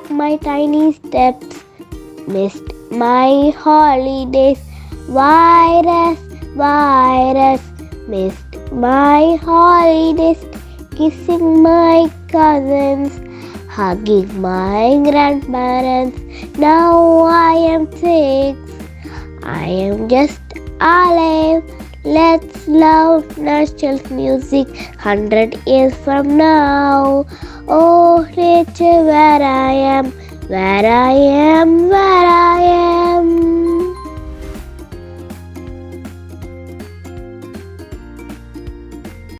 of my tiny steps. Missed my holidays. Virus, virus. Missed my holidays. Kissing my cousins. Hugging my grandparents. Now I am 6. I am just alive. Let's love Nashville's music 100 years from now. Oh, nature, where I am, where I am, where I am.